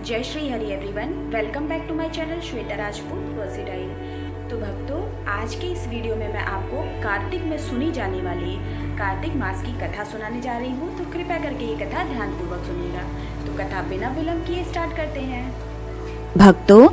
जय Shri Hari everyone, welcome back to my channel Shweta Rajput versatile. तो भक्तों, आज के इस वीडियो में मैं आपको कार्तिक में सुनी जाने वाली कार्तिक मास की कथा सुनाने जा रही हूँ। तो कृपया करके ये कथा ध्यानपूर्वक सुनिएगा। तो कथा बिना विलंब किए स्टार्ट करते हैं। भक्तों,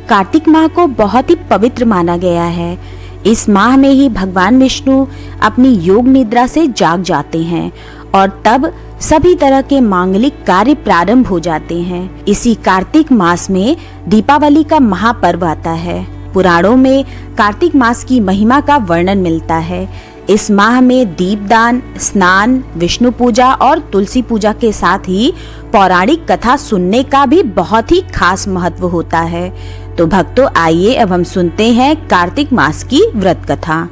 कार्तिक माह को बहुत ही पवित्र माना गया है। इस माह में ही भगवान विष्णु अपनी योग निद्रा से जाग जाते हैं और तब सभी तरह के मांगलिक कार्य प्रारंभ हो जाते हैं। इसी कार्तिक मास में दीपावली का महापर्व आता है। पुराणों में कार्तिक मास की महिमा का वर्णन मिलता है। इस माह में दीपदान, स्नान, विष्णु पूजा और तुलसी पूजा के साथ ही पौराणिक कथा सुनने का भी बहुत ही खास महत्व होता है। तो भक्तों, आइए अब हम सुनते हैं कार्तिक मास की व्रत कथा।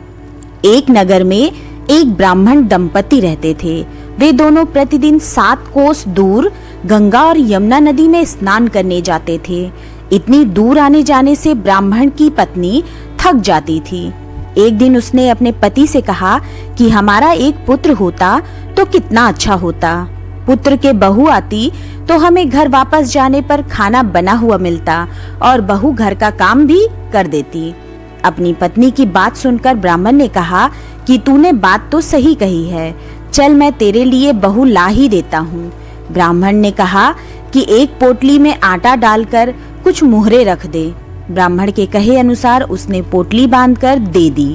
एक नगर में एक ब्राह्मण दंपति रहते थे। वे दोनों प्रतिदिन 7 कोस दूर गंगा और यमुना नदी में स्नान करने जाते थे। इतनी दूर आने जाने से ब्राह्मण की पत्नी थक जाती थी। एक दिन उसने अपने पति से कहा कि हमारा एक पुत्र होता तो कितना अच्छा होता। पुत्र के बहू आती तो हमें घर वापस जाने पर खाना बना हुआ मिलता और बहू घर का काम भी कर देती। अपनी पत्नी की बात सुनकर ब्राह्मण ने कहा कि तूने बात तो सही कही है, चल मैं तेरे लिए बहू ला ही देता हूँ। ब्राह्मण ने कहा कि एक पोटली में आटा डालकर कुछ मुहरे रख दे। ब्राह्मण के कहे अनुसार उसने पोटली बांधकर दे दी।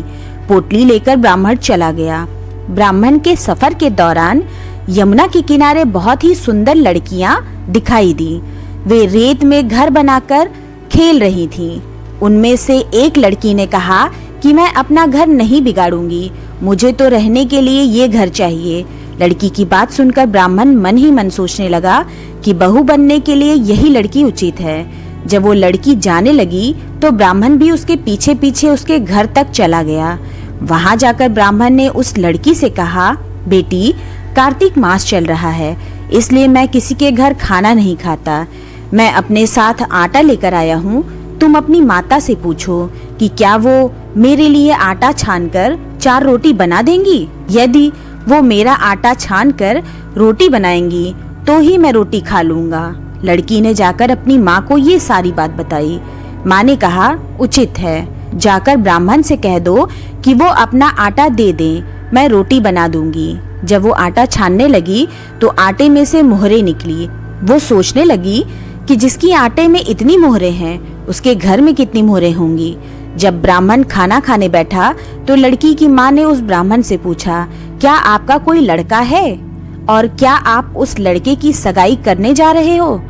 पोटली लेकर ब्राह्मण चला गया। ब्राह्मण के सफर के दौरान यमुना के किनारे बहुत ही सुंदर लड़कियां दिखाई दी। वे रेत में घर बनाकर खेल रही थीं। उनमें से एक लड़की ने कहा कि मैं अपना घर नहीं बिगाड़ूंगी, मुझे तो रहने के लिए ये घर चाहिए। लड़की की बात सुनकर ब्राह्मण मन ही मन सोचने लगा कि बहू बनने के लिए यही लड़की उचित है। जब वो लड़की जाने लगी तो ब्राह्मण भी उसके पीछे पीछे उसके घर तक चला गया। वहां जाकर ब्राह्मण ने उस लड़की से कहा, बेटी, कार्तिक मास चल रहा है, इसलिए मैं किसी के घर खाना नहीं खाता। मैं अपने साथ आटा लेकर आया हूँ। तुम अपनी माता से पूछो कि क्या वो मेरे लिए आटा छानकर 4 रोटी बना देंगी। यदि वो मेरा आटा छानकर रोटी बनाएंगी तो ही मैं रोटी खा लूंगा। लड़की ने जाकर अपनी माँ को ये सारी बात बताई। माँ ने कहा, उचित है, जाकर ब्राह्मण से कह दो कि वो अपना आटा दे दे, मैं रोटी बना दूंगी। जब वो आटा छानने लगी तो आटे में से मोहरे निकली। वो सोचने लगी कि जिसकी आटे में इतनी मोहरे हैं उसके घर में कितनी मोहरे होंगी। जब ब्राह्मण खाना खाने बैठा तो लड़की की माँ ने उस ब्राह्मण से पूछा, क्या आपका कोई लड़का है और क्या आप उस लड़के की सगाई करने जा रहे हो।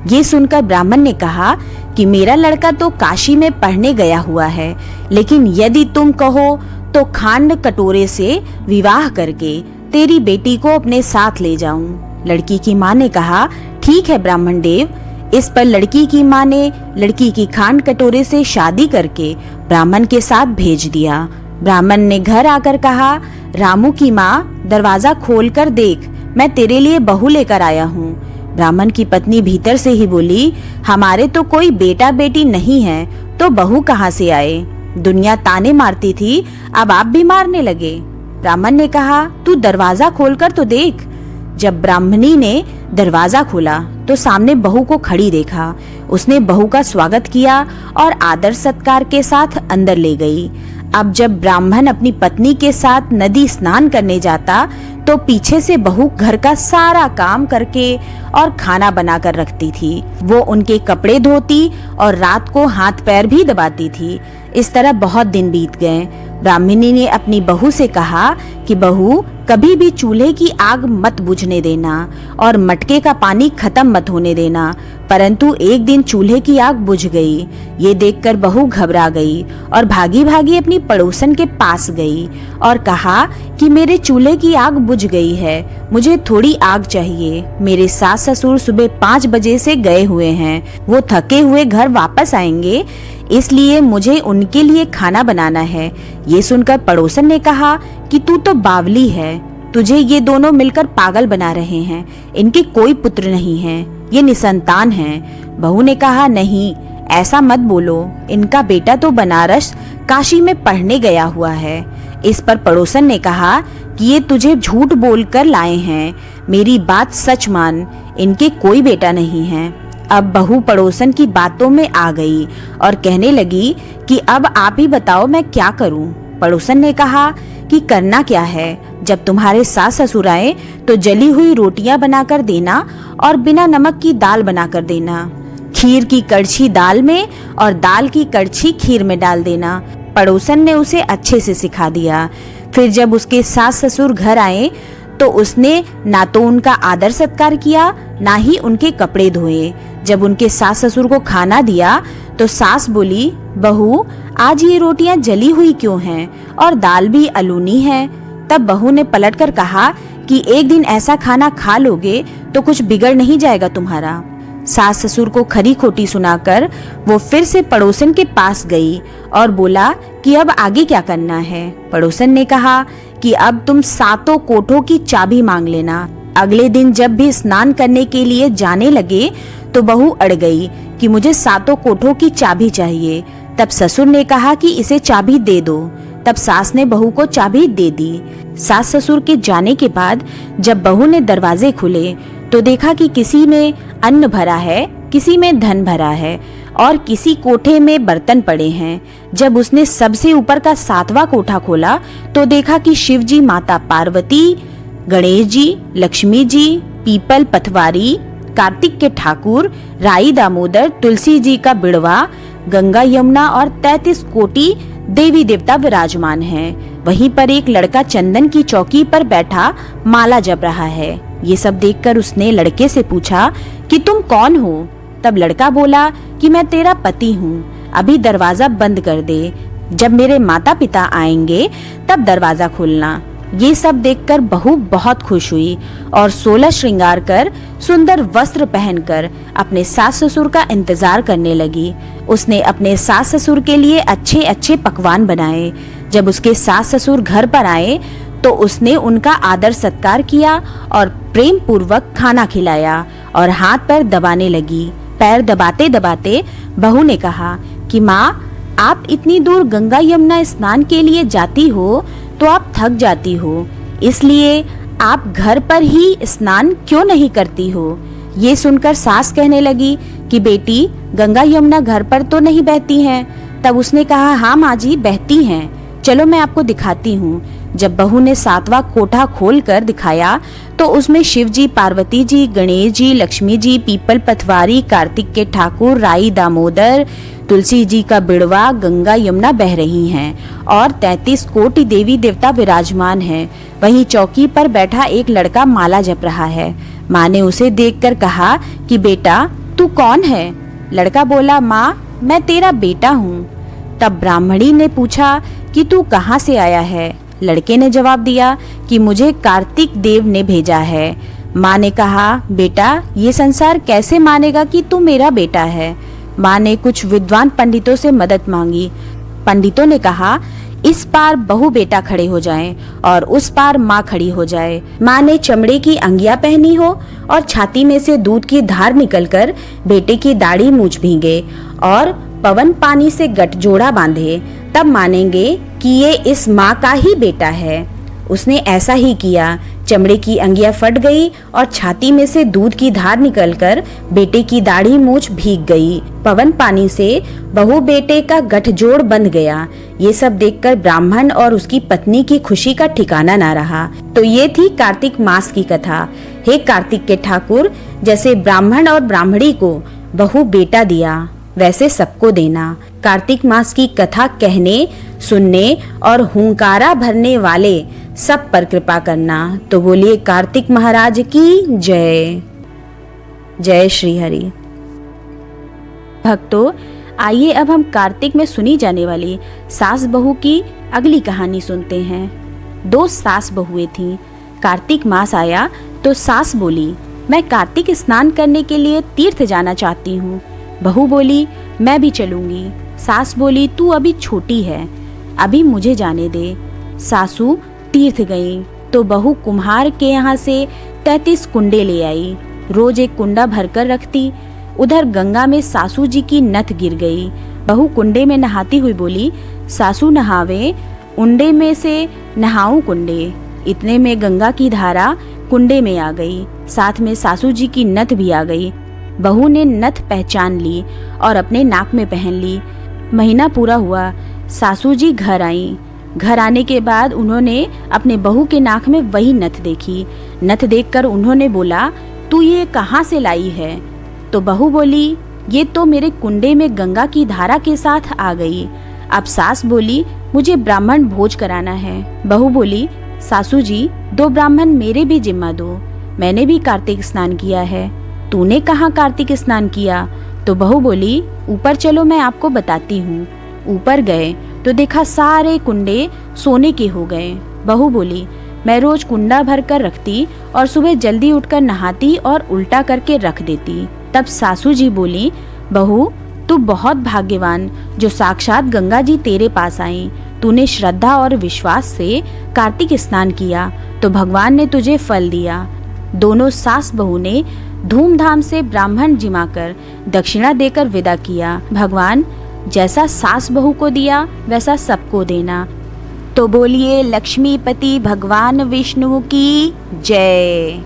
ये सुनकर ब्राह्मण ने कहा कि मेरा लड़का तो काशी में पढ़ने गया हुआ है, लेकिन यदि तुम कहो तो खांड कटोरे से विवाह करके तेरी बेटी को अपने साथ ले जाऊं। लड़की की माँ ने कहा, ठीक है ब्राह्मण देव। इस पर लड़की की माँ ने लड़की की खांड कटोरे से शादी करके ब्राह्मण के साथ भेज दिया। ब्राह्मण ने घर आकर कहा, रामू की माँ, दरवाजा खोलकर देख, मैं तेरे लिए बहू लेकर आया हूँ। ब्राह्मण की पत्नी भीतर से ही बोली, हमारे तो कोई बेटा बेटी नहीं है, तो बहू कहाँ से आए। दुनिया ताने मारती थी, अब आप भी मारने लगे। ब्राह्मण ने कहा, तू दरवाजा खोलकर तो देख। जब ब्राह्मणी ने दरवाजा खोला तो सामने बहू को खड़ी देखा। उसने बहू का स्वागत किया और आदर सत्कार के साथ अंदर ले गई। अब जब ब्राह्मण अपनी पत्नी के साथ नदी स्नान करने जाता तो पीछे से बहू घर का सारा काम करके और खाना बनाकर रखती थी। वो उनके कपड़े धोती और रात को हाथ पैर भी दबाती थी। इस तरह बहुत दिन बीत गए। ब्राह्मणी ने अपनी बहू से कहा कि बहू, कभी भी चूल्हे की आग मत बुझने देना और मटके का पानी खत्म मत होने देना। परंतु एक दिन चूल्हे की आग बुझ गई। ये देखकर बहू घबरा गई और भागी भागी अपनी पड़ोसन के पास गई और कहा कि मेरे चूल्हे की आग बुझ गई है, मुझे थोड़ी आग चाहिए। मेरे सास ससुर सुबह 5 बजे से गए हुए हैं, वो थके हुए घर वापस आएंगे, इसलिए मुझे उनके लिए खाना बनाना है। ये सुनकर पड़ोसन ने कहा कि तू तो बावली है, तुझे ये दोनों मिलकर पागल बना रहे हैं। इनके कोई पुत्र नहीं है, ये निसंतान हैं। बहू ने कहा, नहीं, ऐसा मत बोलो, इनका बेटा तो बनारस काशी में पढ़ने गया हुआ है। इस पर पड़ोसन ने कहा कि ये तुझे झूठ बोलकर लाए हैं, मेरी बात सच मान, इनके कोई बेटा नहीं है। अब बहू पड़ोसन की बातों में आ गई और कहने लगी कि अब आप ही बताओ मैं क्या करूं। पड़ोसन ने कहा कि करना क्या है, जब तुम्हारे सास ससुर आए तो जली हुई रोटियां बनाकर देना और बिना नमक की दाल बनाकर देना। खीर की कड़छी दाल में और दाल की कड़छी खीर में डाल देना। पड़ोसन ने उसे अच्छे से सिखा दिया। फिर जब उसके सास ससुर घर आए तो उसने ना तो उनका आदर सत्कार किया, ना ही उनके कपड़े धोए। जब उनके सास ससुर को खाना दिया तो सास बोली, बहू आज ये रोटियां जली हुई क्यों हैं और दाल भी अलूनी है। तब बहू ने पलटकर कहा कि एक दिन ऐसा खाना खा लोगे तो कुछ बिगड़ नहीं जाएगा तुम्हारा। सास ससुर को खरी खोटी सुनाकर वो फिर से पड़ोसन के पास गई और बोला कि अब आगे क्या करना है। पड़ोसन ने कहा कि अब तुम 7 कोठों की चाबी मांग लेना। अगले दिन जब भी स्नान करने के लिए जाने लगे तो बहू अड़ गई कि मुझे 7 कोठों की चाबी चाहिए। तब ससुर ने कहा कि इसे चाबी दे दो। तब सास ने बहू को चाबी दे दी। सास ससुर के जाने के बाद जब बहू ने दरवाजे खुले तो देखा कि किसी में अन्न भरा है, किसी में धन भरा है और किसी कोठे में बर्तन पड़े हैं। जब उसने सबसे ऊपर का 7वां कोठा खोला तो देखा कि शिव जी, माता पार्वती, गणेश जी, लक्ष्मी जी, पीपल पथवारी, कार्तिक के ठाकुर, राई दामोदर, तुलसी जी का बिड़वा, गंगा यमुना और 33 कोटि देवी देवता विराजमान हैं। वहीं पर एक लड़का चंदन की चौकी पर बैठा माला जप रहा है। ये सब देखकर उसने लड़के से पूछा कि तुम कौन हो। तब लड़का बोला कि मैं तेरा पति हूँ, अभी दरवाजा बंद कर दे, जब मेरे माता पिता आएंगे तब दरवाजा खोलना। ये सब देखकर बहू बहुत खुश हुई और 16 श्रृंगार कर सुंदर वस्त्र पहनकर अपने सास ससुर का इंतजार करने लगी। उसने अपने सास ससुर के लिए अच्छे अच्छे पकवान बनाए। जब उसके सास ससुर घर पर आए तो उसने उनका आदर सत्कार किया और प्रेम पूर्वक खाना खिलाया और हाथ पैर दबाने लगी। पैर दबाते दबाते बहू ने कहा कि माँ, आप इतनी दूर गंगा यमुना स्नान के लिए जाती हो तो आप थक जाती हो, इसलिए आप घर पर ही स्नान क्यों नहीं करती हो। ये सुनकर सास कहने लगी कि बेटी, गंगा यमुना घर पर तो नहीं बहती हैं। तब उसने कहा, हाँ माँ जी, बहती हैं, चलो मैं आपको दिखाती हूँ। जब बहू ने 7वां कोठा खोलकर दिखाया तो उसमें शिव जी, पार्वती जी, गणेश जी, लक्ष्मी जी, पीपल पथवारी, कार्तिक के ठाकुर, राई दामोदर, तुलसी जी का बिड़वा, गंगा यमुना बह रही हैं और 33 कोटि देवी देवता विराजमान हैं। वहीं चौकी पर बैठा एक लड़का माला जप रहा है। माँ ने उसे देखकर कहा कि बेटा, तू कौन है। लड़का बोला, माँ, मैं तेरा बेटा हूँ। तब ब्राह्मणी ने पूछा कि तू कहाँ से आया है। लड़के ने जवाब दिया कि मुझे कार्तिक देव ने भेजा है। माँ ने कहा, बेटा, ये संसार कैसे मानेगा कि तू मेरा बेटा है। माँ ने कुछ विद्वान पंडितों से मदद मांगी। पंडितों ने कहा, इस पार बहू बेटा खड़े हो जाएं और उस पार माँ खड़ी हो जाए। माँ ने चमड़े की अंगिया पहनी हो और छाती में से दूध की धार निकलकर बेटे की दाढ़ी मूछ भीगे और पवन पानी से गठजोड़ा बांधे, तब मानेंगे कि ये इस माँ का ही बेटा है। उसने ऐसा ही किया। चमड़े की अंगिया फट गई और छाती में से दूध की धार निकलकर बेटे की दाढ़ी मूछ भीग गई। पवन पानी से बहू बेटे का गठजोड़ बंध गया। ये सब देखकर ब्राह्मण और उसकी पत्नी की खुशी का ठिकाना ना रहा। तो ये थी कार्तिक मास की कथा। हे कार्तिक के ठाकुर, जैसे ब्राह्मण और ब्राह्मणी को बहू बेटा दिया, वैसे सबको देना। कार्तिक मास की कथा कहने, सुनने और हुंकारा भरने वाले सब पर कृपा करना। तो बोलिए कार्तिक महाराज की जय। जय श्री हरि। भक्तों, आइए अब हम कार्तिक में सुनी जाने वाली सास बहू की अगली कहानी सुनते हैं। 2 सास बहुएं थीं। कार्तिक मास आया तो सास बोली, मैं कार्तिक स्नान करने के लिए तीर्थ जाना चाहती हूँ। बहू बोली, मैं भी चलूंगी। सास बोली, तू अभी छोटी है, अभी मुझे जाने दे। सासू तीर्थ गई तो बहू कुम्हार के यहाँ से 33 कुंडे ले आई। रोज एक कुंडा भरकर रखती। उधर गंगा में सासू जी की नथ गिर गई। बहू कुंडे में नहाती हुई बोली, सासू नहावे, उंडे में से नहाऊं कुंडे। इतने में गंगा की धारा कुंडे में आ गई, साथ में सासू जी की नथ भी आ गई। बहू ने नथ पहचान ली और अपने नाक में पहन ली। महीना पूरा हुआ, सासू जी घर आईं। घर आने के बाद उन्होंने अपने बहू के नाक में वही नथ देखी। नथ देखकर उन्होंने बोला, तू ये कहाँ से लाई है? तो बहू बोली, ये तो मेरे कुंडे में गंगा की धारा के साथ आ गई। अब सास बोली, मुझे ब्राह्मण भोज कराना है। बहू बोली, सासू जी 2 ब्राह्मण मेरे भी जिम्मा दो, मैंने भी कार्तिक स्नान किया है। तूने कहाँ कार्तिक स्नान किया? तो बहू बोली, ऊपर चलो मैं आपको बताती हूँ। ऊपर गए तो देखा सारे कुंडे सोने के हो गए। बहू बोली, मैं रोज कुंडा भर कर रखती और सुबह जल्दी उठकर नहाती और उल्टा करके रख देती। तब सासू जी बोली, बहू तू बहुत भाग्यवान जो साक्षात गंगा जी तेरे पास आई। तूने श्रद्धा और विश्वास से कार्तिक स्नान किया तो भगवान ने तुझे फल दिया। दोनों सास बहू ने धूमधाम से ब्राह्मण जिमाकर दक्षिणा देकर विदा किया। भगवान जैसा सास बहू को दिया वैसा सबको देना। तो बोलिए लक्ष्मीपति भगवान विष्णु की जय।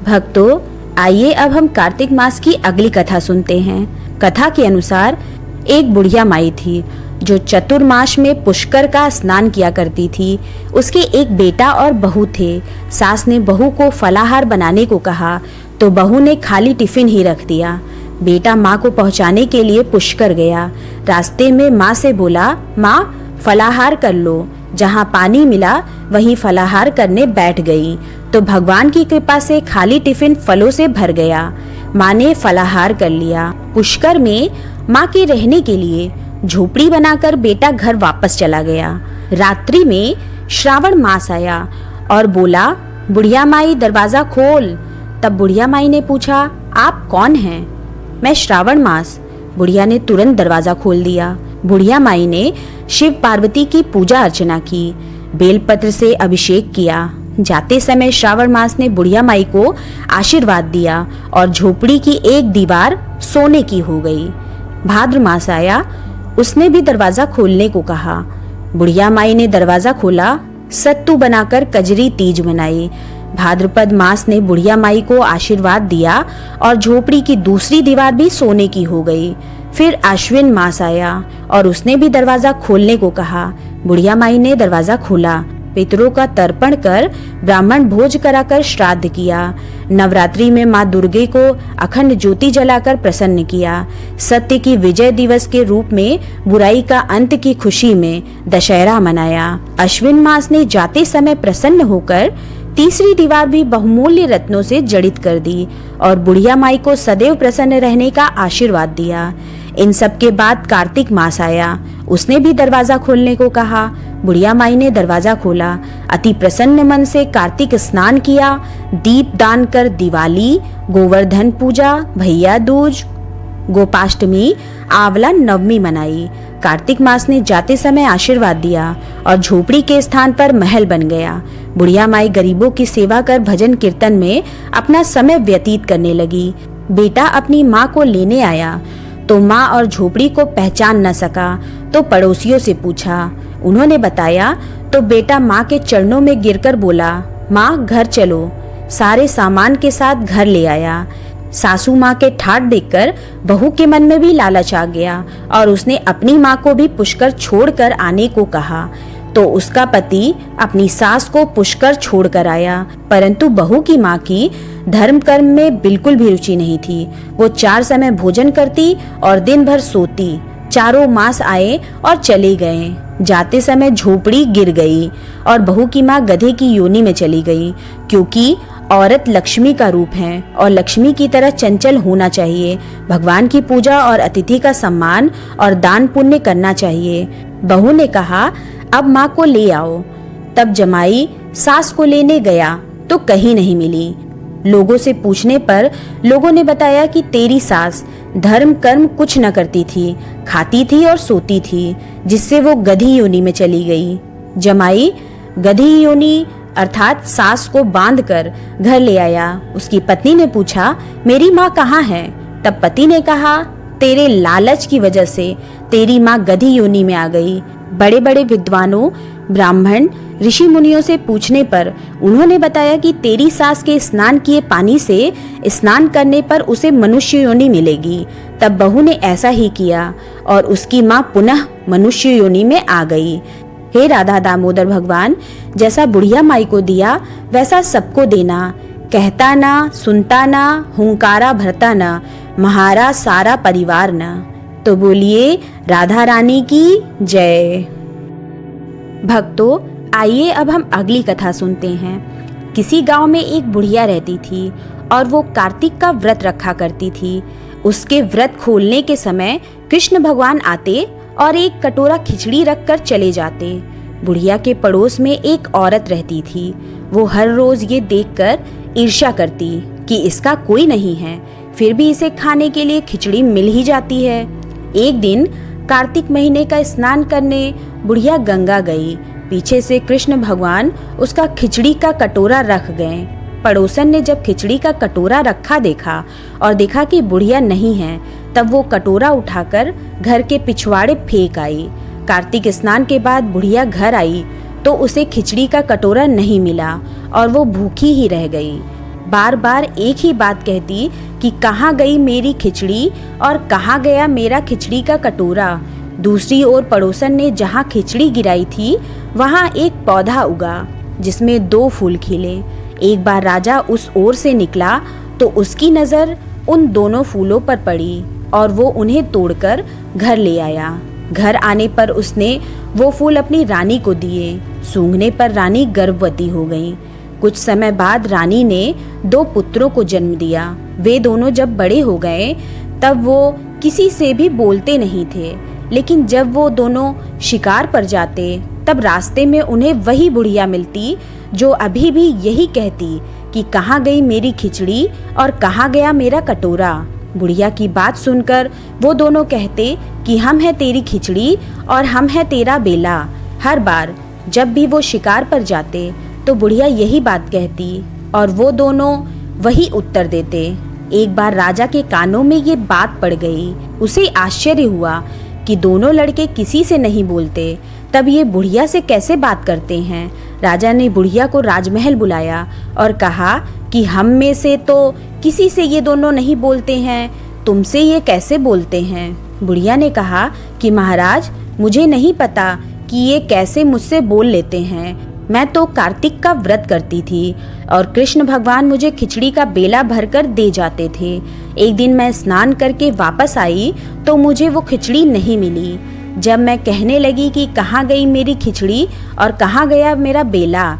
भक्तों, आइए अब हम कार्तिक मास की अगली कथा सुनते हैं। कथा के अनुसार एक बुढ़िया माई थी जो चतुर्मास में पुष्कर का स्नान किया करती थी। उसके एक बेटा और बहू थे। सास ने बहू को फलाहार बनाने को कहा तो बहू ने खाली टिफिन ही रख दिया। बेटा माँ को पहुँचाने के लिए पुष्कर गया। रास्ते में माँ से बोला, माँ फलाहार कर लो। जहाँ पानी मिला वहीं फलाहार करने बैठ गई तो भगवान की कृपा से खाली टिफिन फलों से भर गया। माँ ने फलाहार कर लिया। पुष्कर में माँ के रहने के लिए झोपड़ी बनाकर बेटा घर वापस चला गया। रात्रि में श्रावण मास आया और बोला, बुढ़िया माई दरवाजा खोल। तब बुढ़िया माई ने पूछा, आप कौन हैं? मैं श्रावण मास। बुढ़िया ने तुरंत दरवाजा खोल दिया। बुढ़िया माई ने शिव पार्वती की पूजा अर्चना की, बेलपत्र से अभिषेक किया। जाते समय श्रावण मास ने बुढ़िया माई को आशीर्वाद दिया और झोपड़ी की एक दीवार सोने की हो गई। भाद्र मास आया, उसने भी दरवाजा खोलने को कहा। बुढ़िया माई ने दरवाजा खोला, सत्तू बनाकर कजरी तीज मनाई। भाद्रपद मास ने बुढ़िया माई को आशीर्वाद दिया और झोपड़ी की दूसरी दीवार भी सोने की हो गई। फिर आश्विन मास आया और उसने भी दरवाजा खोलने को कहा। बुढ़िया माई ने दरवाजा खोला, पितरों का तर्पण कर ब्राह्मण भोज कराकर श्राद्ध किया। नवरात्रि में माँ दुर्गे को अखंड ज्योति जलाकर प्रसन्न किया। सत्य की विजय दिवस के रूप में बुराई का अंत की खुशी में दशहरा मनाया। अश्विन मास ने जाते समय प्रसन्न होकर तीसरी दीवार भी बहुमूल्य रत्नों से जड़ित कर दी और बुढ़िया माई को सदैव प्रसन्न रहने का आशीर्वाद दिया। इन सब के बाद कार्तिक मास आया, उसने भी दरवाजा खोलने को कहा। बुढ़िया माई ने दरवाजा खोला, अति प्रसन्न मन से कार्तिक स्नान किया, दीप दान कर दिवाली, गोवर्धन पूजा, भैया दूज, गोपाष्टमी, आंवला नवमी मनाई। कार्तिक मास ने जाते समय आशीर्वाद दिया और झोपड़ी के स्थान पर महल बन गया। बुढ़िया माई गरीबों की सेवा कर भजन कीर्तन में अपना समय व्यतीत करने लगी। बेटा अपनी माँ को लेने आया तो माँ और झोपड़ी को पहचान न सका तो पड़ोसियों से पूछा। उन्होंने बताया तो बेटा माँ के चरणों में गिरकर बोला, माँ घर चलो। सारे सामान के साथ घर ले आया। सासू माँ के ठाट देखकर बहू के मन में भी लालच आ गया और उसने अपनी माँ को भी पुष्कर छोड़कर आने को कहा। तो उसका पति अपनी सास को पुष्कर छोड़कर आया, परंतु बहू की माँ की धर्म कर्म में बिल्कुल भी रुचि नहीं थी। वो 4 समय भोजन करती और दिन भर सोती। चारों मास आए और चले गए। जाते समय झोपड़ी गिर गई और बहू की माँ गधे की योनि में चली गई, क्योंकि औरत लक्ष्मी का रूप है और लक्ष्मी की तरह चंचल होना चाहिए। भगवान की पूजा और अतिथि का सम्मान और दान पुण्य करना चाहिए। बहू ने कहा, अब माँ को ले आओ। तब जमाई सास को लेने गया तो कहीं नहीं मिली। लोगों से पूछने पर लोगों ने बताया कि तेरी सास धर्म कर्म कुछ न करती थी, खाती थी और सोती थी, जिससे वो गधी योनि में चली गई। जमाई गधी योनि अर्थात सास को बांधकर घर ले आया। उसकी पत्नी ने पूछा, मेरी माँ कहाँ है? तब पति ने कहा, तेरे लालच की वजह से तेरी माँ गधी योनि में आ गई। बड़े बड़े विद्वानों, ब्राह्मण, ऋषि मुनियों से पूछने पर उन्होंने बताया कि तेरी सास के स्नान किए पानी से स्नान करने पर उसे मनुष्य योनि मिलेगी। तब बहू ने ऐसा ही किया और उसकी माँ पुनः मनुष्य योनि में आ गई। हे राधा दामोदर भगवान, जैसा बुढ़िया माई को दिया वैसा सबको देना। कहता ना, सुनता ना, हुंकारा भरता ना, महारा सारा परिवार ना। तो बोलिए राधा रानी की जय। भक्तों, आइए अब हम अगली कथा सुनते हैं। किसी गांव में एक बुढ़िया रहती थी और वो कार्तिक का व्रत रखा करती थी। उसके व्रत खोलने के समय कृष्ण भगवान आते और एक कटोरा खिचड़ी रखकर चले जाते। बुढ़िया के पड़ोस में एक औरत रहती थी। वो हर रोज ये देखकर ईर्ष्या करती कि इसका कोई नहीं है, फिर भी इसे खाने के लिए खिचड़ी मिल ही जाती है। एक दिन कार्तिक महीने का स्नान करने बुढ़िया गंगा गई। पीछे से कृष्ण भगवान उसका खिचड़ी का कटोरा रख गए। पड़ोसन ने जब खिचड़ी का कटोरा रखा देखा और देखा कि बुढ़िया नहीं है, तब वो कटोरा उठाकर घर के पिछवाड़े फेंक आई। कार्तिक स्नान के बाद बुढ़िया घर आई तो उसे खिचड़ी का कटोरा नहीं मिला और वो भूखी ही रह गई। बार बार एक ही बात कहती कि कहाँ गई मेरी खिचड़ी और कहाँ गया मेरा खिचड़ी का कटोरा। दूसरी ओर पड़ोसन ने जहाँ खिचड़ी गिराई थी वहाँ एक पौधा उगा जिसमें 2 फूल खिले। एक बार राजा उस ओर से निकला तो उसकी नज़र उन दोनों फूलों पर पड़ी और वो उन्हें तोड़कर घर ले आया। घर आने पर उसने वो फूल अपनी रानी को दिए। सूंघने पर रानी गर्भवती हो गई। कुछ समय बाद रानी ने 2 पुत्रों को जन्म दिया। वे दोनों जब बड़े हो गए तब वो किसी से भी बोलते नहीं थे, लेकिन जब वो दोनों शिकार पर जाते तब रास्ते में उन्हें वही बुढ़िया मिलती जो अभी भी यही कहती कि कहाँ गई मेरी खिचड़ी और कहाँ गया मेरा कटोरा। बुढ़िया की बात सुनकर वो दोनों कहते कि हम हैं तेरी खिचड़ी और हम हैं तेरा बेला। हर बार जब भी वो शिकार पर जाते तो बुढ़िया यही बात कहती और वो दोनों वही उत्तर देते। एक बार राजा के कानों में ये बात पड़ गई। उसे आश्चर्य हुआ कि दोनों लड़के किसी से नहीं बोलते, तब ये बुढ़िया से कैसे बात करते हैं। राजा ने बुढ़िया को राजमहल बुलाया और कहा कि हम में से तो किसी से ये दोनों नहीं बोलते हैं, तुमसे ये कैसे बोलते हैं। बुढ़िया ने कहा कि महाराज, मुझे नहीं पता कि ये कैसे मुझसे बोल लेते हैं। मैं तो कार्तिक का व्रत करती थी और कृष्ण भगवान मुझे खिचड़ी का बेला भरकर दे जाते थे। एक दिन मैं स्नान करके वापस आई तो मुझे वो खिचड़ी नहीं मिली। जब मैं कहने लगी कि कहाँ गई मेरी खिचड़ी और कहाँ गया मेरा बेला,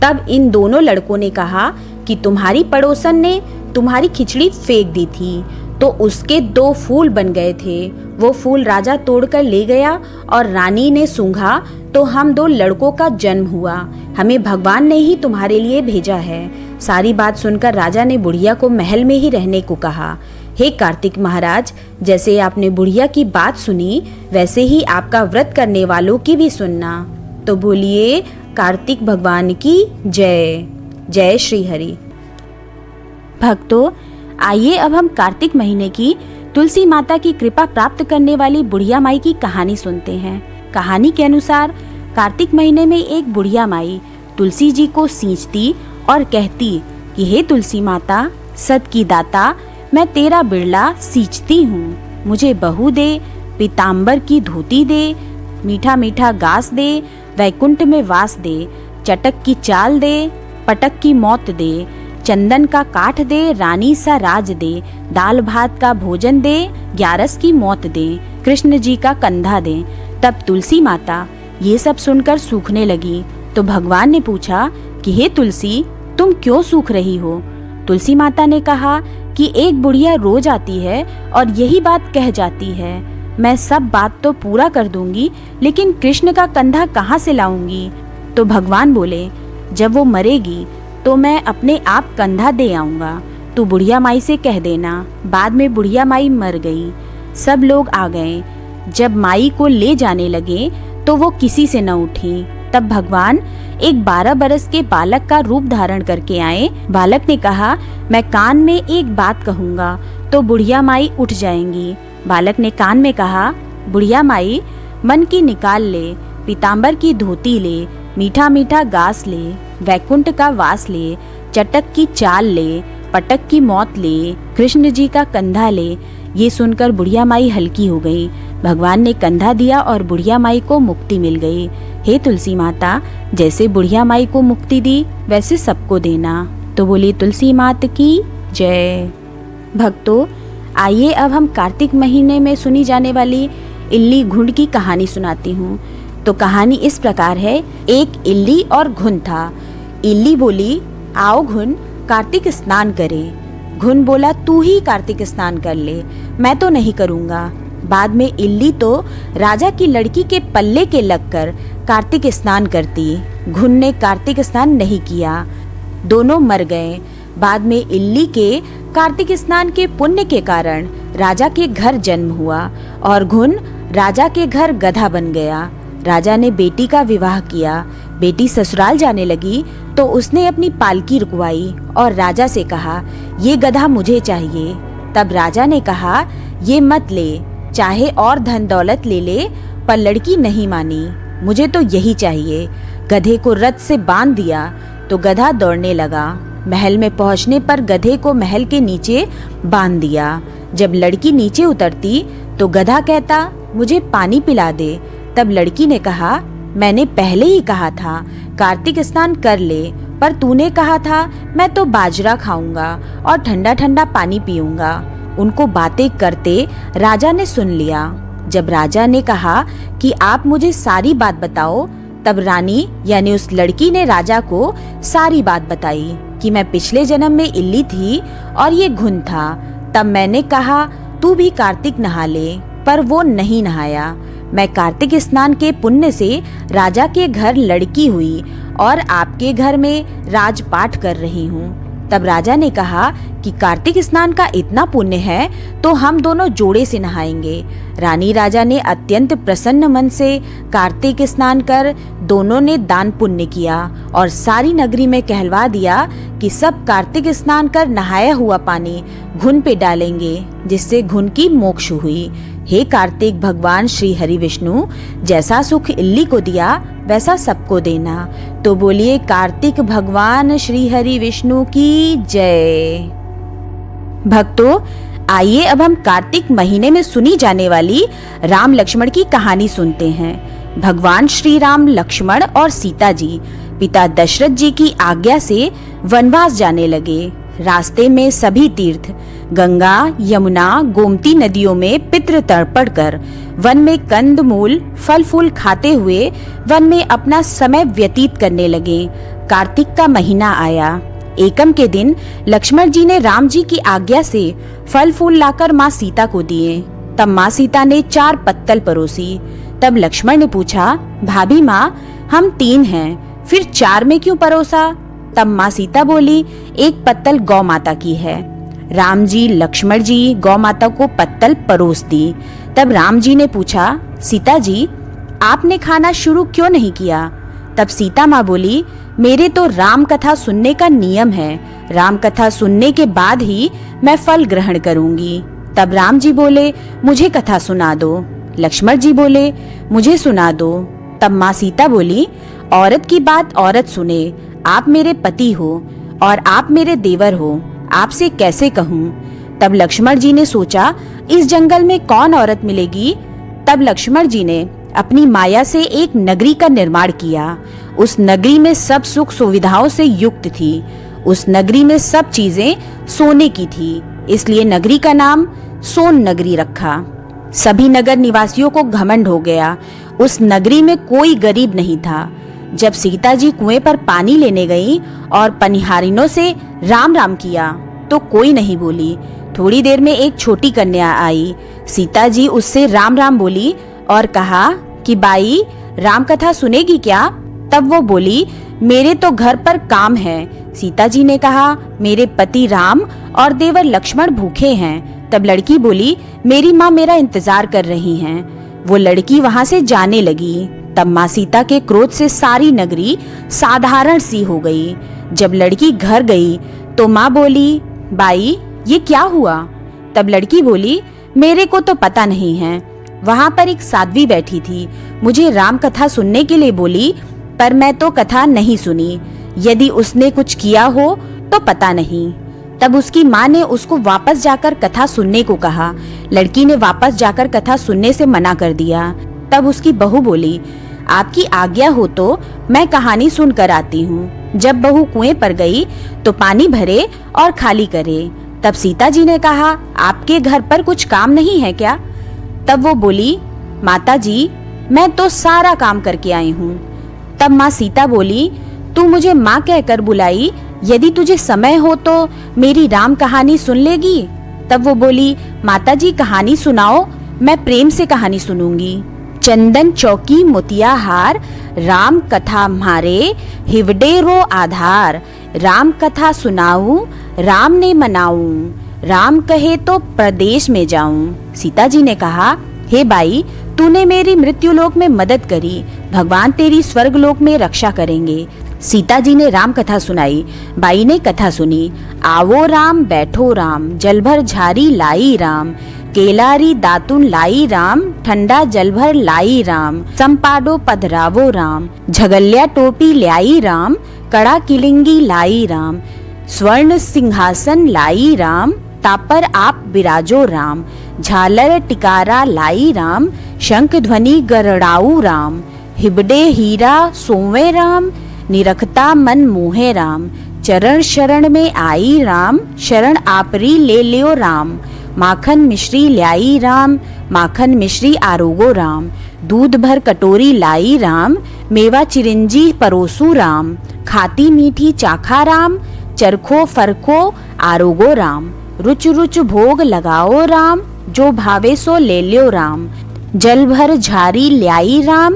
तब इन दोनों लड़कों ने कहा कि तुम्हारी पड़ोसन ने तुम्हारी खिचड़ी फेंक दी थी तो उसके 2 फूल बन गए थे। वो फूल राजा तोड़कर ले गया और रानी ने सूंघा तो हम 2 लड़कों का जन्म हुआ। हमें भगवान ने ही तुम्हारे लिए भेजा है। सारी बात सुनकर राजा ने बुढ़िया को महल में ही रहने को कहा। हे कार्तिक महाराज, जैसे आपने बुढ़िया की बात सुनी वैसे ही आपका व्रत करने वालों की भी सुनना। तो बोलिए कार्तिक भगवान की जय। जय श्री हरि। भक्तों, आइए अब हम कार्तिक महीने की तुलसी माता की कृपा प्राप्त करने वाली बुढ़िया माई की कहानी सुनते हैं। कहानी के अनुसार कार्तिक महीने में एक बुढ़िया माई तुलसी जी को सींचती और कहती कि हे तुलसी माता, सत की दाता, मैं तेरा बिरला सींचती हूँ। मुझे बहू दे, पीताम्बर की धोती दे, मीठा मीठा घास दे, वैकुंठ में वास दे, चटक की चाल दे, पटक की मौत दे, चंदन का काठ दे, रानी सा राज दे, दाल भात का भोजन दे, 11 की मौत दे, कृष्ण जी का कंधा दे। तब तुलसी माता ये सब सुनकर सूखने लगी तो भगवान ने पूछा कि हे तुलसी, तुम क्यों सूख रही हो। तुलसी माता ने कहा कि एक बुढ़िया रोज आती है और यही बात कह जाती है, मैं सब बात तो पूरा कर दूंगी लेकिन कृष्ण का कंधा कहाँ से लाऊंगी। तो भगवान बोले, जब वो मरेगी तो मैं अपने आप कंधा दे आऊंगा, तू बुढ़िया माई से कह देना। बाद में बुढ़िया माई मर गई। सब लोग आ गए। जब माई को ले जाने लगे तो वो किसी से न उठी। तब भगवान एक 12 बरस के बालक का रूप धारण करके आए। बालक ने कहा, मैं कान में एक बात कहूँगा तो बुढ़िया माई उठ जाएंगी। बालक ने कान में कहा, बुढ़िया माई, मन की निकाल ले, पीताम्बर की धोती ले, मीठा मीठा गास ले, वैकुंठ का वास ले, चटक की चाल ले, पटक की मौत ले, कृष्ण जी का कंधा ले। ये सुनकर बुढ़िया माई हल्की हो गई। भगवान ने कंधा दिया और बुढ़िया माई को मुक्ति मिल गई। हे तुलसी माता, जैसे बुढ़िया माई को मुक्ति दी वैसे सबको देना। तो बोली तुलसी मात की जय। भक्तों, आइए अब हम कार्तिक महीने में सुनी जाने वाली इल्ली घुंड की कहानी सुनाती हूँ। तो कहानी इस प्रकार है। एक इल्ली और घुन था। इल्ली बोली, आओ घुन, कार्तिक स्नान करे। घुन बोला, तू ही कार्तिक स्नान कर ले, मैं तो नहीं करूँगा। बाद में इल्ली तो राजा की लड़की के पल्ले के लगकर कार्तिक स्नान करती। घुन ने कार्तिक स्नान नहीं किया, दोनों मर गए। बाद में इल्ली के कार्तिक स्नान के पुण्य के कारण राजा के घर जन्म हुआ और घुन राजा के घर गधा बन गया। राजा ने बेटी का विवाह किया। बेटी ससुराल जाने लगी तो उसने अपनी पालकी रुकवाई और राजा से कहा, ये गधा मुझे चाहिए। तब राजा ने कहा, ये मत ले, चाहे और धन दौलत ले ले, पर लड़की नहीं मानी, मुझे तो यही चाहिए। गधे को रथ से बांध दिया तो गधा दौड़ने लगा। महल में पहुंचने पर गधे को महल के नीचे बांध दिया। जब लड़की नीचे उतरती तो गधा कहता, मुझे पानी पिला दे। तब लड़की ने कहा, मैंने पहले ही कहा था कार्तिक स्नान कर ले, पर तूने कहा था मैं तो बाजरा खाऊंगा और ठंडा ठंडा पानी पीऊंगा। उनको बातें करते राजा ने सुन लिया। जब राजा ने कहा कि आप मुझे सारी बात बताओ, तब रानी यानी उस लड़की ने राजा को सारी बात बताई कि मैं पिछले जन्म में इल्ली थी और ये घुन था। तब मैंने कहा तू भी कार्तिक नहा ले, पर वो नहीं नहाया। मैं कार्तिक स्नान के पुण्य से राजा के घर लड़की हुई और आपके घर में राजपाट कर रही हूँ। तब राजा ने कहा कि कार्तिक स्नान का इतना पुण्य है तो हम दोनों जोड़े से नहाएंगे। रानी राजा ने अत्यंत प्रसन्न मन से कार्तिक स्नान कर दोनों ने दान पुण्य किया और सारी नगरी में कहलवा दिया कि सब कार्तिक स्नान कर नहाया हुआ पानी घुन पे डालेंगे, जिससे घुन की मोक्ष हुई। हे कार्तिक भगवान श्री हरि विष्णु, जैसा सुख इल्ली को दिया वैसा सबको देना। तो बोलिए कार्तिक भगवान श्री हरि विष्णु की जय। भक्तों, आइए अब हम कार्तिक महीने में सुनी जाने वाली राम लक्ष्मण की कहानी सुनते हैं। भगवान श्री राम, लक्ष्मण और सीता जी पिता दशरथ जी की आज्ञा से वनवास जाने लगे। रास्ते में सभी तीर्थ गंगा, यमुना, गोमती नदियों में पितृ तर्पण कर वन में कंद मूल फल फूल खाते हुए वन में अपना समय व्यतीत करने लगे। कार्तिक का महीना आया। एकम के दिन लक्ष्मण जी ने राम जी की आज्ञा से फल फूल लाकर माँ सीता को दिए। तब माँ सीता ने 4 पत्तल परोसी। तब लक्ष्मण ने पूछा, भाभी माँ, हम 3 हैं, फिर 4 में क्यों परोसा? तब माँ सीता बोली, 1 पत्तल गौ माता की है। राम जी, लक्ष्मण जी गौ माता को पत्तल परोस दी। तब राम जी ने पूछा, सीता जी, आपने खाना शुरू क्यों नहीं किया? तब सीता माँ बोली, मेरे तो राम कथा सुनने का नियम है, राम कथा सुनने के बाद ही मैं फल ग्रहण करूंगी। तब राम जी बोले, मुझे कथा सुना दो। लक्ष्मण जी बोले, मुझे सुना दो। तब माँ सीता बोली, औरत की बात औरत सुने, आप मेरे पति हो और आप मेरे देवर हो, आपसे कैसे कहूँ? तब लक्ष्मण जी ने सोचा, इस जंगल में कौन औरत मिलेगी? तब लक्ष्मण जी ने अपनी माया से एक नगरी का निर्माण किया। उस नगरी में सब सुख सुविधाओं से युक्त थी। उस नगरी में सब चीजें सोने की थी, इसलिए नगरी का नाम सोन नगरी रखा। सभी नगर निवासियों को घमंड हो गया। उस नगरी में कोई गरीब नहीं था। जब सीता जी कुएं पर पानी लेने गई और पनिहारिनों से राम राम किया तो कोई नहीं बोली। थोड़ी देर में एक छोटी कन्या आई। सीता जी उससे राम राम बोली और कहा कि बाई, राम कथा सुनेगी क्या? तब वो बोली, मेरे तो घर पर काम है। सीता जी ने कहा, मेरे पति राम और देवर लक्ष्मण भूखे हैं। तब लड़की बोली, मेरी माँ मेरा इंतजार कर रही हैं। वो लड़की वहां से जाने लगी। तब माँ सीता के क्रोध से सारी नगरी साधारण सी हो गई। जब लड़की घर गई तो माँ बोली, बाई, ये क्या हुआ? तब लड़की बोली, मेरे को तो पता नहीं है। वहां पर एक साध्वी बैठी थी, मुझे राम कथा सुनने के लिए बोली। पर मैं तो कथा नहीं सुनी। यदि उसने कुछ किया हो तो पता नहीं। तब उसकी माँ ने उसको वापस जाकर कथा सुनने को कहा। लड़की ने वापस जाकर कथा सुनने से मना कर दिया। तब उसकी बहू बोली, आपकी आज्ञा हो तो मैं कहानी सुनकर आती हूँ। जब बहू कुएं पर गई तो पानी भरे और खाली करे। तब सीता जी ने कहा, आपके घर पर कुछ काम नहीं है क्या? तब वो बोली, माता जी मैं तो सारा काम करके आई हूँ। तब माँ सीता बोली, तू मुझे माँ कहकर बुलाई, यदि तुझे समय हो तो मेरी राम कहानी सुन लेगी? तब वो बोली, माता जी कहानी सुनाओ, मैं प्रेम से कहानी सुनूंगी। चंदन चौकी मोतिया हार, राम कथा म्हारे हिवडे रो आधार। राम कथा सुनाऊं, राम ने मनाऊं, राम कहे तो प्रदेश में जाऊं। सीता जी ने कहा, हे बाई, तूने मेरी मृत्यु लोक में मदद करी, भगवान तेरी स्वर्ग लोक में रक्षा करेंगे। सीता जी ने राम कथा सुनाई। बाई ने कथा सुनी। आवो राम बैठो राम, जल भर झारी लाई राम। केलारी दातुन लाई राम, ठंडा जल भर लाई राम। संपाडो पधरावो राम, झगल्या टोपी लाई राम। कड़ा किलिंगी लाई राम, स्वर्ण सिंहासन लाई राम। तापर आप बिराजो राम, झालर टिकारा लाई राम। शंख ध्वनि गरड़ाऊ राम, हिबडे हीरा सोवे राम। निरखता मन मोहे राम, चरण शरण में आई राम। शरण आपरी ले लियो राम, माखन मिश्री लाई राम। माखन मिश्री आरोगो राम, दूध भर कटोरी लाई राम। मेवा चिरंजी परोसू राम, खाती मीठी चाखा राम। चरखो फरखो आरोगो राम, रुच रुच भोग लगाओ राम। जो भावे सो ले लियो राम, जल भर झारी ल्याई राम।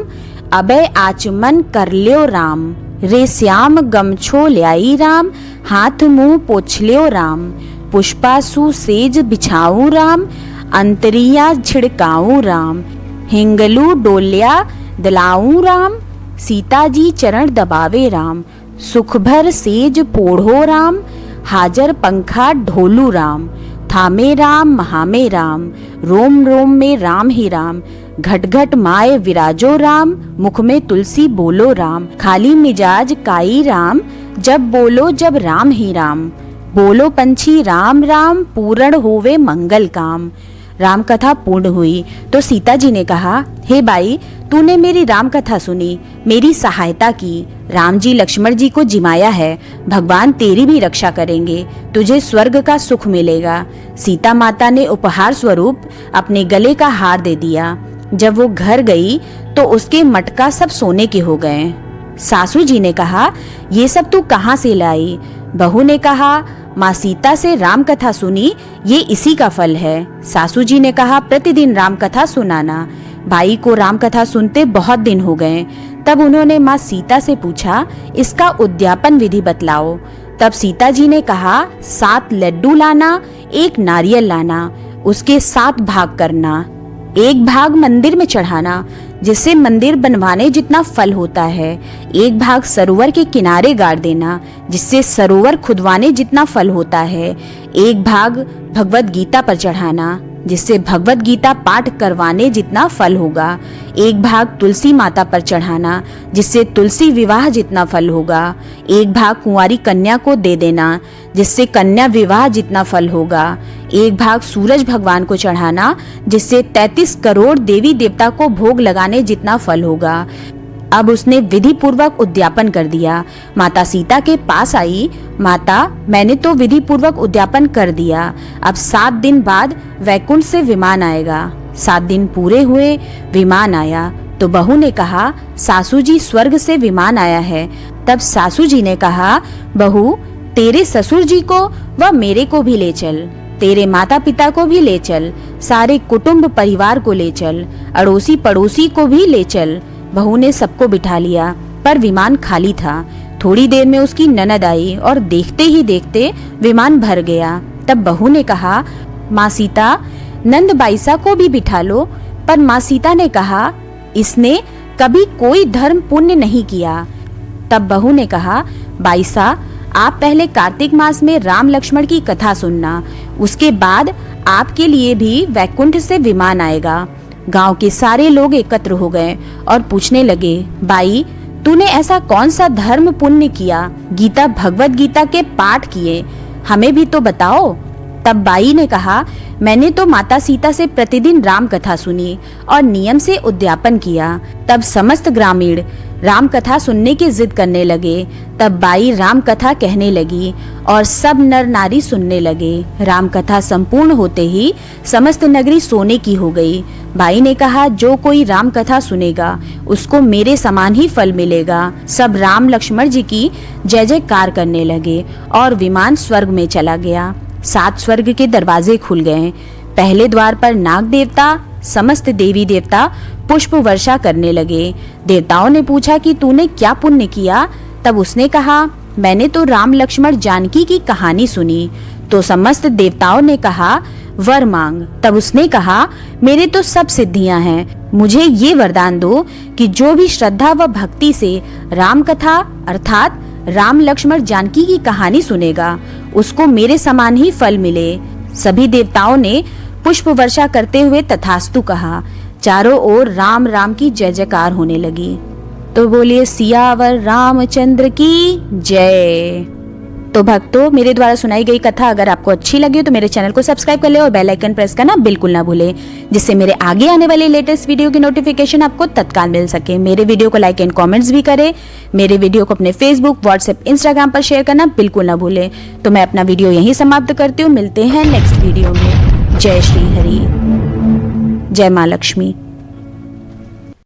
अबे आचमन कर लियो राम, रे श्याम गमछो ल्याई राम। हाथ मुंह पोछ लियो राम, पुष्पासु सेज बिछाऊं राम। अंतरिया छिड़काऊं राम, हिंगलू डोलिया दिलाऊं राम। सीता जी चरण दबावे राम, सुख भर सेज पोढ़ो राम। हाजर पंखा ढोलू राम, थामे राम महामे राम। रोम रोम में राम ही राम, घट घट माए विराजो राम। मुख में तुलसी बोलो राम, खाली मिजाज काई राम। जब बोलो जब राम ही राम, बोलो पंछी राम राम। पूर्ण होवे मंगल काम। राम कथा पूर्ण हुई तो सीता जी ने कहा, हे बाई, तूने मेरी राम कथा सुनी, मेरी सहायता की। राम जी लक्ष्मण जी को जिमाया है, भगवान तेरी भी रक्षा करेंगे, तुझे स्वर्ग का सुख मिलेगा। सीता माता ने उपहार स्वरूप अपने गले का हार दे दिया। जब वो घर गई तो उसके मटका सब सोने के हो गए। सासू जी ने कहा, ये सब तू कहाँ से लाई? बहू ने कहा, माँ सीता से राम कथा सुनी, ये इसी का फल है। सासू जी ने कहा, प्रतिदिन राम कथा सुनाना। भाई को राम कथा सुनते बहुत दिन हो गए। तब उन्होंने माँ सीता से पूछा, इसका उद्यापन विधि बतलाओ। तब सीता जी ने कहा, 7 लड्डू लाना, 1 नारियल लाना, उसके 7 भाग करना। 1 भाग मंदिर में चढ़ाना, जिससे मंदिर बनवाने जितना फल होता है। 1 भाग सरोवर के किनारे गाड़ देना, जिससे सरोवर खुदवाने जितना फल होता है। 1 भाग भगवत गीता पर चढ़ाना, जिससे भगवत गीता पाठ करवाने जितना फल होगा। 1 भाग तुलसी माता पर चढ़ाना, जिससे तुलसी विवाह जितना फल होगा। 1 भाग कुंवारी कन्या को दे देना, जिससे कन्या विवाह जितना फल होगा। 1 भाग सूरज भगवान को चढ़ाना, जिससे 33 करोड़ देवी देवता को भोग लगाने जितना फल होगा। अब उसने विधि पूर्वक उद्यापन कर दिया। माता सीता के पास आई, माता, मैंने तो विधि पूर्वक उद्यापन कर दिया। अब 7 दिन बाद वैकुंठ से विमान आएगा। 7 दिन पूरे हुए, विमान आया तो बहू ने कहा, सासू जी स्वर्ग से विमान आया है। तब सासू जी ने कहा, बहू, तेरे ससुर जी को व मेरे को भी ले चल, तेरे माता पिता को भी ले चल, सारे कुटुंब परिवार को ले चल, अड़ोसी पड़ोसी को भी ले चल। बहू ने सबको बिठा लिया, पर विमान खाली था। थोड़ी देर में उसकी ननद आई और देखते ही देखते विमान भर गया। तब बहू ने कहा, माँ सीता, नंद बाईसा को भी बिठा लो। पर माँ सीता ने कहा, इसने कभी कोई धर्म पुण्य नहीं किया। तब बहू ने कहा, बाईसा, आप पहले कार्तिक मास में राम लक्ष्मण की कथा सुनना, उसके बाद आपके लिए भी वैकुंठ से विमान आएगा। गांव के सारे लोग एकत्र हो गए और पूछने लगे, बाई, तूने ऐसा कौन सा धर्म पुण्य किया, गीता भगवत गीता के पाठ किए, हमें भी तो बताओ। तब बाई ने कहा, मैंने तो माता सीता से प्रतिदिन राम कथा सुनी और नियम से उद्यापन किया। तब समस्त ग्रामीण राम कथा सुनने की जिद करने लगे। तब बाई राम कथा कहने लगी और सब नर नारी सुनने लगे। राम कथा संपूर्ण होते ही समस्त नगरी सोने की हो गई। बाई ने कहा, जो कोई राम कथा सुनेगा उसको मेरे समान ही फल मिलेगा। सब राम लक्ष्मण जी की जय जयकार करने लगे और विमान स्वर्ग में चला गया। 7 स्वर्ग के दरवाजे खुल गए। पहले द्वार पर नाग देवता, समस्त देवी देवता पुष्प वर्षा करने लगे। देवताओं ने पूछा कि तूने क्या पुण्य किया? तब उसने कहा, मैंने तो राम लक्ष्मण जानकी की कहानी सुनी। तो समस्त देवताओं ने कहा, वर मांग। तब उसने कहा, मेरे तो सब सिद्धियां हैं, मुझे ये वरदान दो कि जो भी श्रद्धा व भक्ति से राम कथा अर्थात राम लक्ष्मण जानकी की कहानी सुनेगा उसको मेरे समान ही फल मिले। सभी देवताओं ने पुष्प वर्षा करते हुए तथास्तु कहा। चारों ओर राम राम की जय जयकार होने लगी। तो बोलिए सियावर रामचंद्र की जय। तो भक्तों, मेरे द्वारा सुनाई गई कथा अगर आपको अच्छी लगी तो मेरे चैनल को सब्सक्राइब कर ले और बेल आइकन प्रेस करना बिल्कुल ना भूले, जिससे मेरे आगे आने वाले लेटेस्ट वीडियो की नोटिफिकेशन आपको तत्काल मिल सके। मेरे वीडियो को लाइक एंड कमेंट्स भी करें। मेरे वीडियो को अपने फेसबुक, व्हाट्सएप, इंस्टाग्राम पर शेयर करना बिल्कुल ना भूले। तो मैं अपना वीडियो यहीं समाप्त करती हूँ। मिलते हैं नेक्स्ट वीडियो में। जय श्री हरि, जय माँ लक्ष्मी।